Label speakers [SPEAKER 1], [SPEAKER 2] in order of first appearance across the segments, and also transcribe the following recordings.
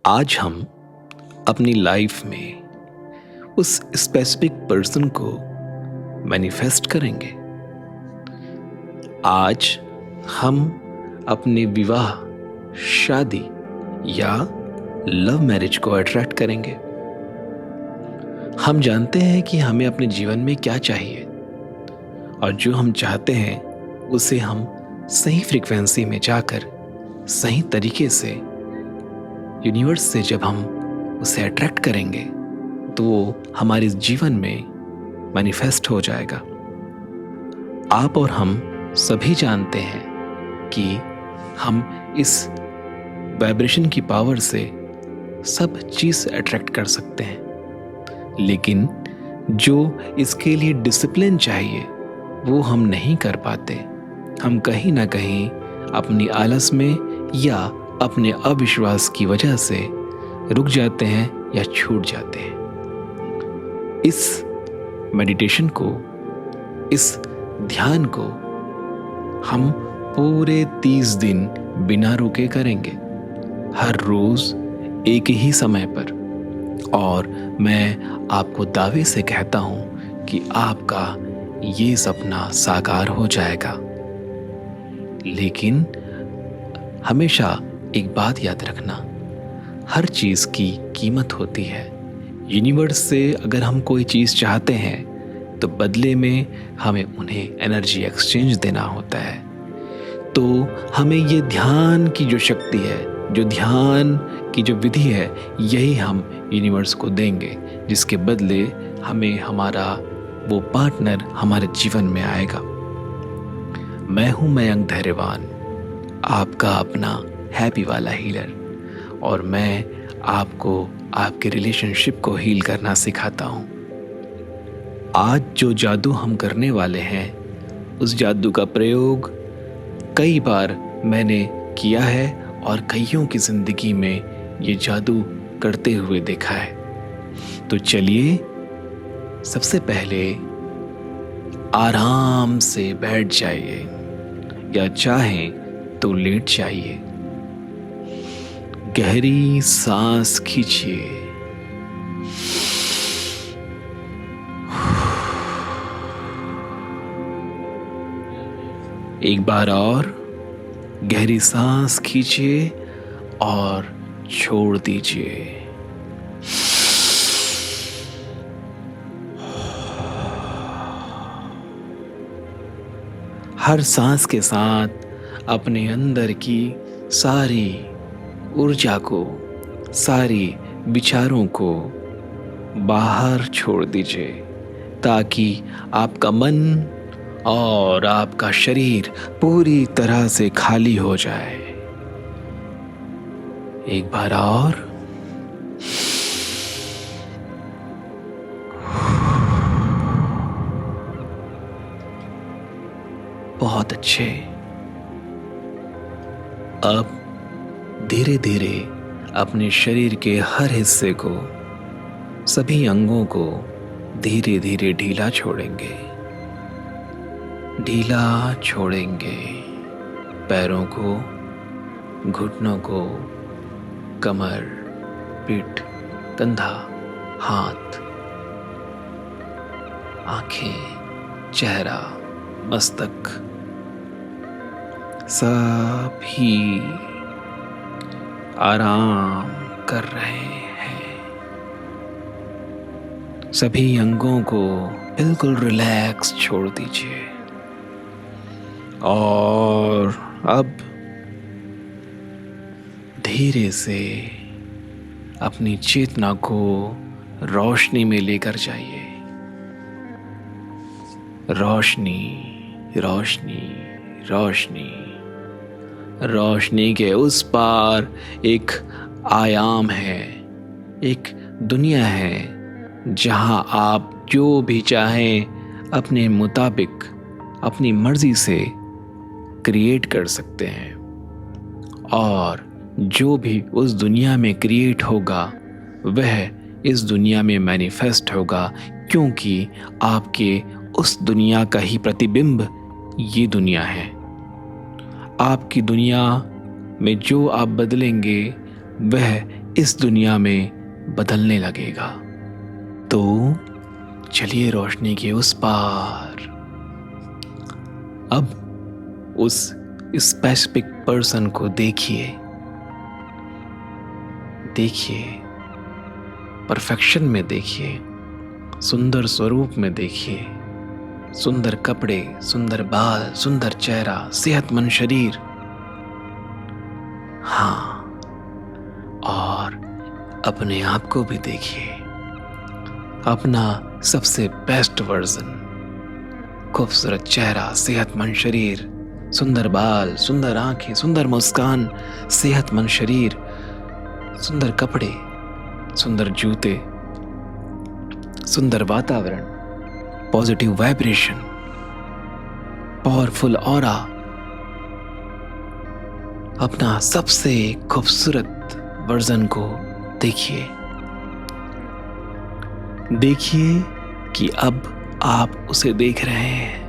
[SPEAKER 1] आज हम अपनी लाइफ में उस स्पेसिफिक पर्सन को मैनिफेस्ट करेंगे। आज हम अपने विवाह, शादी या लव मैरिज को अट्रैक्ट करेंगे। हम जानते हैं कि हमें अपने जीवन में क्या चाहिए और जो हम चाहते हैं उसे हम सही फ्रीक्वेंसी में जाकर सही तरीके से यूनिवर्स से जब हम उसे अट्रैक्ट करेंगे तो वो हमारे जीवन में मैनिफेस्ट हो जाएगा। आप और हम सभी जानते हैं कि हम इस वाइब्रेशन की पावर से सब चीज़ अट्रैक्ट कर सकते हैं, लेकिन जो इसके लिए डिसिप्लिन चाहिए वो हम नहीं कर पाते। हम कहीं ना कहीं अपनी आलस में या अपने अविश्वास की वजह से रुक जाते हैं या छूट जाते हैं। इस मेडिटेशन को, इस ध्यान को हम पूरे 30 दिन बिना रुके करेंगे, हर रोज एक ही समय पर। और मैं आपको दावे से कहता हूं कि आपका ये सपना साकार हो जाएगा। लेकिन हमेशा एक बात याद रखना, हर चीज़ की कीमत होती है। यूनिवर्स से अगर हम कोई चीज़ चाहते हैं तो बदले में हमें उन्हें एनर्जी एक्सचेंज देना होता है। तो हमें ये ध्यान की जो शक्ति है, जो ध्यान की जो विधि है, यही हम यूनिवर्स को देंगे, जिसके बदले हमें हमारा वो पार्टनर हमारे जीवन में आएगा। मैं हूँ मयंक धैर्यवान, आपका अपना हैप्पी वाला हीलर, और मैं आपको आपके रिलेशनशिप को हील करना सिखाता हूँ। आज जो जादू हम करने वाले हैं, उस जादू का प्रयोग कई बार मैंने किया है और कईयों की जिंदगी में ये जादू करते हुए देखा है। तो चलिए, सबसे पहले आराम से बैठ जाइए या चाहें तो लेट जाइए। गहरी सांस खींचिए। एक बार और गहरी सांस खींचिए और छोड़ दीजिए। हर सांस के साथ अपने अंदर की सारी ऊर्जा को, सारी विचारों को बाहर छोड़ दीजिए, ताकि आपका मन और आपका शरीर पूरी तरह से खाली हो जाए। एक बार और। बहुत अच्छे। अब धीरे धीरे अपने शरीर के हर हिस्से को, सभी अंगों को धीरे धीरे ढीला छोड़ेंगे। ढीला छोड़ेंगे पैरों को, घुटनों को, कमर, पीठ, कंधा, हाथ, आंखें, चेहरा, मस्तक, सभी आराम कर रहे हैं। सभी अंगों को बिल्कुल रिलैक्स छोड़ दीजिए। और अब धीरे से अपनी चेतना को रोशनी में लेकर जाइए। रोशनी, रोशनी, रोशनी। रोशनी के उस पार एक आयाम है, एक दुनिया है, जहां आप जो भी चाहें अपने मुताबिक, अपनी मर्जी से क्रिएट कर सकते हैं। और जो भी उस दुनिया में क्रिएट होगा वह इस दुनिया में मैनिफेस्ट होगा, क्योंकि आपके उस दुनिया का ही प्रतिबिंब ये दुनिया है। आपकी दुनिया में जो आप बदलेंगे वह इस दुनिया में बदलने लगेगा। तो चलिए रोशनी के उस पार। अब उस स्पेसिफिक पर्सन को देखिए, परफेक्शन में देखिए, सुंदर स्वरूप में देखिए, सुंदर कपड़े, सुंदर बाल, सुंदर चेहरा, सेहतमंद शरीर। हाँ, और अपने आप को भी देखिए, अपना सबसे बेस्ट वर्जन। खूबसूरत चेहरा, सेहतमंद शरीर, सुंदर बाल, सुंदर आंखें, सुंदर मुस्कान, सेहतमंद शरीर, सुंदर कपड़े, सुंदर जूते, सुंदर वातावरण, पॉजिटिव वाइब्रेशन, पावरफुल ऑरा। अपना सबसे खूबसूरत वर्जन को देखिए कि अब आप उसे देख रहे हैं।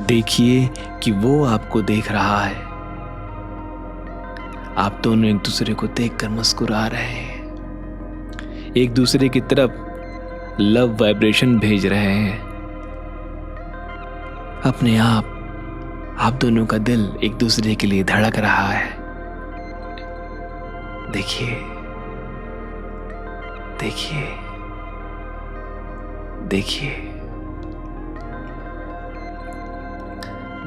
[SPEAKER 1] देखिए कि वो आपको देख रहा है। आप दोनों एक दूसरे को देखकर मुस्कुरा रहे हैं, एक दूसरे की तरफ लव वाइब्रेशन भेज रहे हैं। अपने आप दोनों का दिल एक दूसरे के लिए धड़क रहा है। देखिए,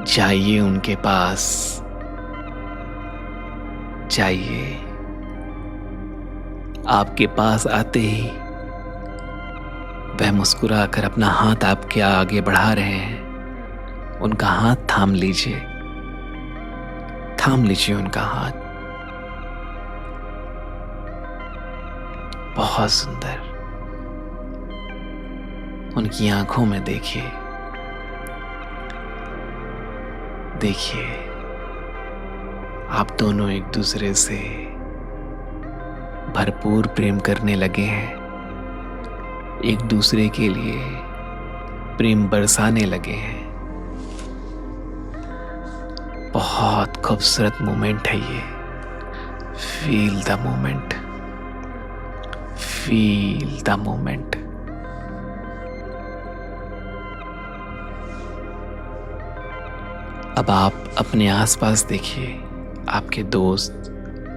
[SPEAKER 1] जाइए उनके पास, जाइए। आपके पास आते ही वह मुस्कुराकर अपना हाथ आपके आगे बढ़ा रहे हैं। उनका हाथ थाम लीजिए उनका हाथ। बहुत सुंदर। उनकी आंखों में देखिए, आप दोनों एक दूसरे से भरपूर प्रेम करने लगे हैं, एक दूसरे के लिए प्रेम बरसाने लगे हैं। बहुत खूबसूरत मोमेंट है ये। Feel the moment. अब आप अपने आसपास देखिए, आपके दोस्त,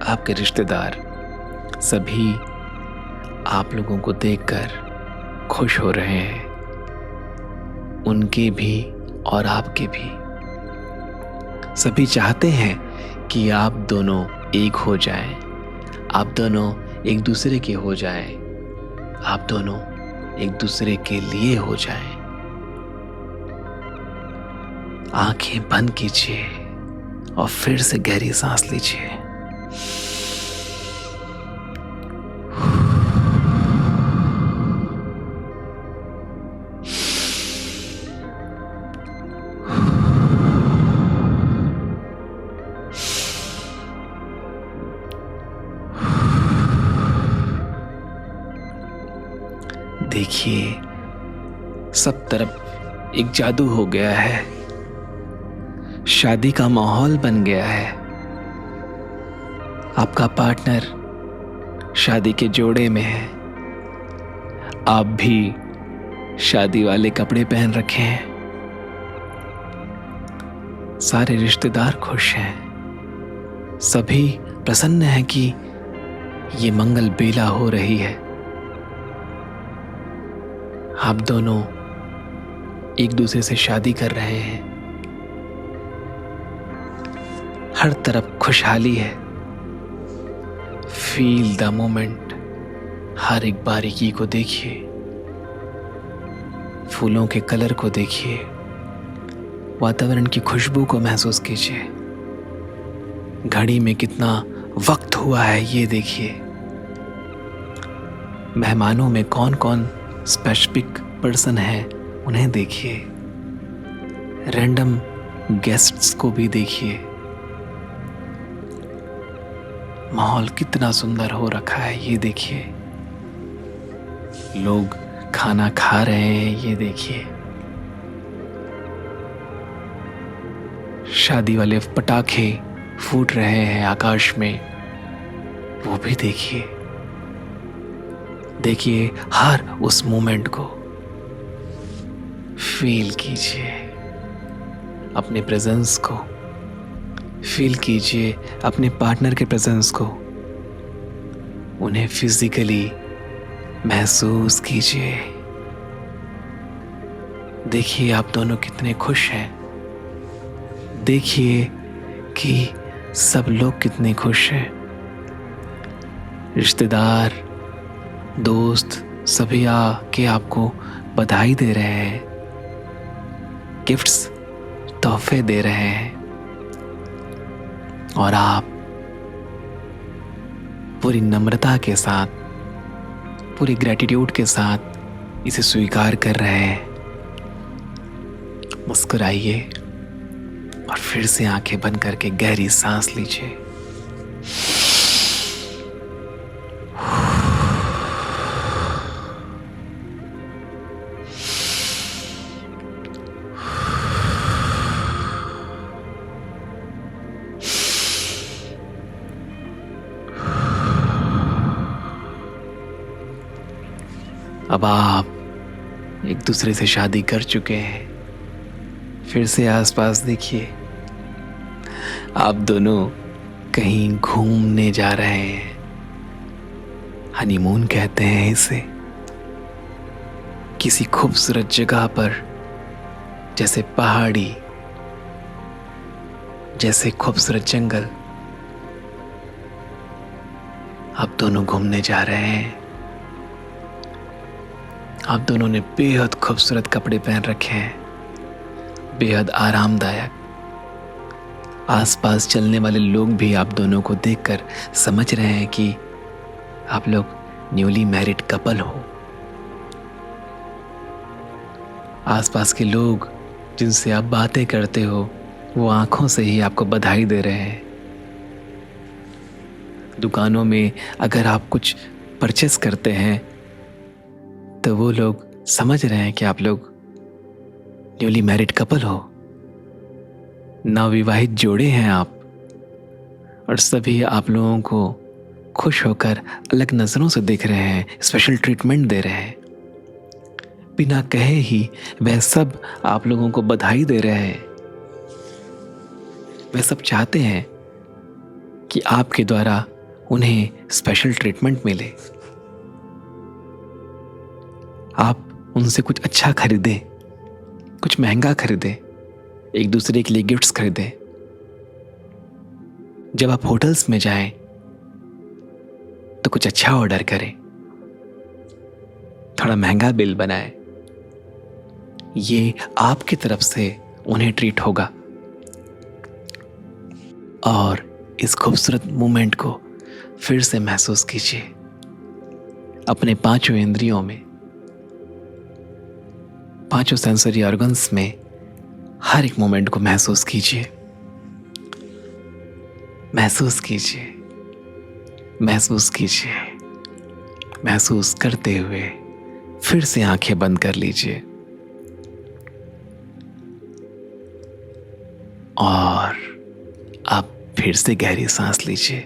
[SPEAKER 1] आपके रिश्तेदार, सभी आप लोगों को देखकर खुश हो रहे हैं। उनके भी और आपके भी। सभी चाहते हैं कि आप दोनों एक हो जाएं, आप दोनों एक दूसरे के हो जाएं, आप दोनों एक दूसरे के लिए हो जाएं। आंखें बंद कीजिए और फिर से गहरी सांस लीजिए। देखिए, सब तरफ एक जादू हो गया है। शादी का माहौल बन गया है। आपका पार्टनर शादी के जोड़े में है। आप भी शादी वाले कपड़े पहन रखे हैं। सारे रिश्तेदार खुश हैं। सभी प्रसन्न हैं कि ये मंगल बेला हो रही है। आप दोनों एक दूसरे से शादी कर रहे हैं। हर तरफ खुशहाली है। Feel the moment. हर एक बारीकी को देखिए, फूलों के कलर को देखिए, वातावरण की खुशबू को महसूस कीजिए। घड़ी में कितना वक्त हुआ है ये देखिए। मेहमानों में कौन कौन स्पेसिफिक पर्सन है उन्हें देखिए। रैंडम गेस्ट्स को भी देखिए। माहौल कितना सुंदर हो रखा है ये देखिए। लोग खाना खा रहे हैं ये देखिए। शादी वाले पटाखे फूट रहे हैं आकाश में, वो भी देखिए। देखिए हर उस मोमेंट को फील कीजिए, अपने प्रेजेंस को फील कीजिए, अपने पार्टनर के प्रेजेंस को, उन्हें फिजिकली महसूस कीजिए। देखिए आप दोनों कितने खुश हैं। देखिए कि सब लोग कितने खुश हैं। रिश्तेदार, दोस्त सभी आके आपको बधाई दे रहे हैं, गिफ्ट्स, तोहफे दे रहे हैं, और आप पूरी नम्रता के साथ, पूरी ग्रैटिट्यूड के साथ इसे स्वीकार कर रहे हैं। मुस्कुराइए और फिर से आंखें बंद करके गहरी सांस लीजिए। अब आप एक दूसरे से शादी कर चुके हैं। फिर से आसपास देखिए, आप दोनों कहीं घूमने जा रहे हैं। हनीमून कहते हैं इसे। किसी खूबसूरत जगह पर, जैसे पहाड़ी, जैसे खूबसूरत जंगल, आप दोनों घूमने जा रहे हैं। आप दोनों ने बेहद खूबसूरत कपड़े पहन रखे हैं, बेहद आरामदायक। आसपास चलने वाले लोग भी आप दोनों को देखकर समझ रहे हैं कि आप लोग न्यूली मैरिड कपल हो। आसपास के लोग जिनसे आप बातें करते हो, वो आंखों से ही आपको बधाई दे रहे हैं। दुकानों में अगर आप कुछ परचेस करते हैं तो वो लोग समझ रहे हैं कि आप लोग न्यूली मैरिड कपल हो, नवविवाहित जोड़े हैं आप, और सभी आप लोगों को खुश होकर अलग नजरों से देख रहे हैं, स्पेशल ट्रीटमेंट दे रहे हैं। बिना कहे ही वह सब आप लोगों को बधाई दे रहे हैं। वह सब चाहते हैं कि आपके द्वारा उन्हें स्पेशल ट्रीटमेंट मिले। आप उनसे कुछ अच्छा खरीदें, कुछ महंगा खरीदें, एक दूसरे के लिए गिफ्ट्स खरीदें। जब आप होटल्स में जाएं तो कुछ अच्छा ऑर्डर करें, थोड़ा महंगा बिल बनाएं। ये आपकी तरफ से उन्हें ट्रीट होगा। और इस खूबसूरत मोमेंट को फिर से महसूस कीजिए अपने पांचों इंद्रियों में, पांचों सेंसरी ऑर्गन्स में। हर एक मोमेंट को महसूस कीजिए, महसूस कीजिए, महसूस कीजिए। महसूस करते हुए फिर से आंखें बंद कर लीजिए और आप फिर से गहरी सांस लीजिए।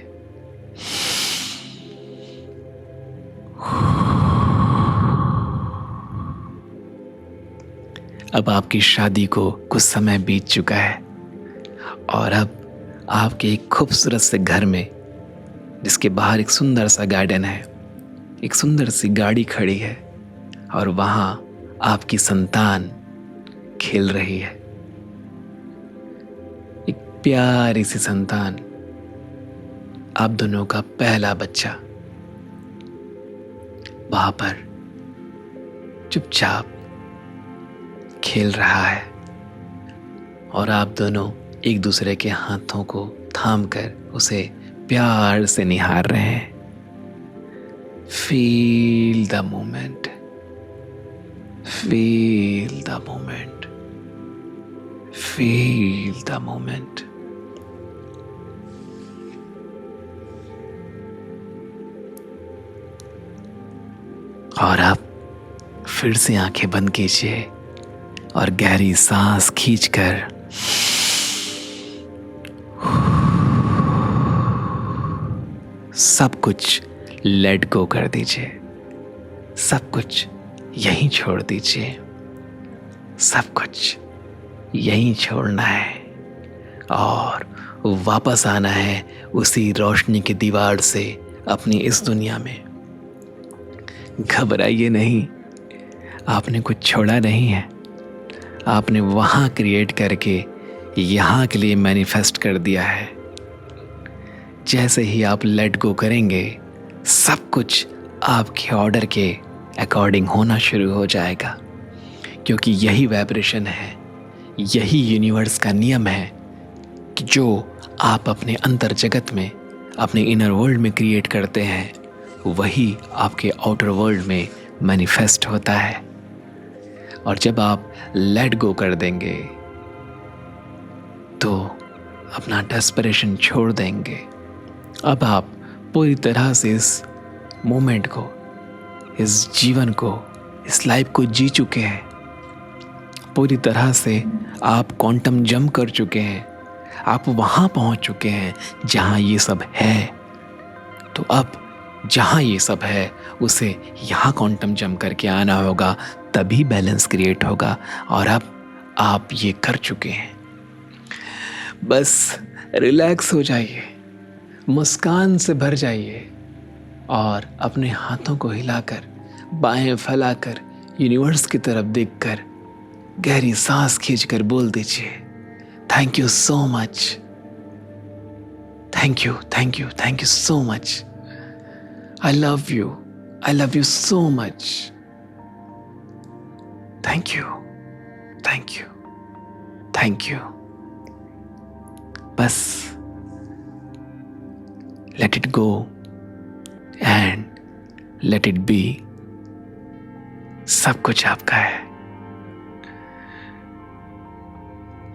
[SPEAKER 1] अब आपकी शादी को कुछ समय बीत चुका है और अब आपके एक खूबसूरत से घर में, जिसके बाहर एक सुंदर सा गार्डन है, एक सुंदर सी गाड़ी खड़ी है और वहां आपकी संतान खेल रही है। एक प्यारी सी संतान, आप दोनों का पहला बच्चा वहां पर चुपचाप खेल रहा है और आप दोनों एक दूसरे के हाथों को थामकर उसे प्यार से निहार रहे हैं। Feel the moment, feel the moment, feel the moment. और आप फिर से आंखें बंद कीजिए और गहरी सांस खींचकर सब कुछ लेट गो कर दीजिए, सब कुछ यहीं छोड़ दीजिए, सब कुछ यहीं छोड़ना है और वापस आना है उसी रोशनी की दीवार से अपनी इस दुनिया में। घबराइए नहीं, आपने कुछ छोड़ा नहीं है, आपने वहाँ क्रिएट करके यहाँ के लिए मैनिफेस्ट कर दिया है। जैसे ही आप लेट गो करेंगे, सब कुछ आपके ऑर्डर के अकॉर्डिंग होना शुरू हो जाएगा, क्योंकि यही वाइब्रेशन है, यही यूनिवर्स का नियम है कि जो आप अपने अंतर जगत में, अपने इनर वर्ल्ड में क्रिएट करते हैं, वही आपके आउटर वर्ल्ड में मैनिफेस्ट होता है। और जब आप लेट गो कर देंगे तो अपना डेस्परेशन छोड़ देंगे। अब आप पूरी तरह से इस मोमेंट को, इस जीवन को, इस लाइफ को जी चुके हैं। पूरी तरह से आप क्वांटम जंप कर चुके हैं, आप वहाँ पहुँच चुके हैं जहाँ ये सब है। तो अब जहाँ ये सब है उसे यहाँ क्वांटम जंप करके आना होगा, तभी बैलेंस क्रिएट होगा। और अब आप ये कर चुके हैं। बस रिलैक्स हो जाइए, मुस्कान से भर जाइए और अपने हाथों को हिलाकर, बाहें फैलाकर, यूनिवर्स की तरफ देखकर गहरी सांस खींचकर बोल दीजिए, thank you so much, thank you, thank you, thank you so much. I love you so much. Thank you, thank you, thank you. बस let it go and let it be. सब कुछ आपका है।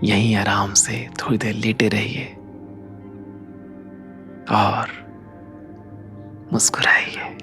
[SPEAKER 1] यहीं आराम से थोड़ी देर लेटे रहिए और मुस्कुराइए।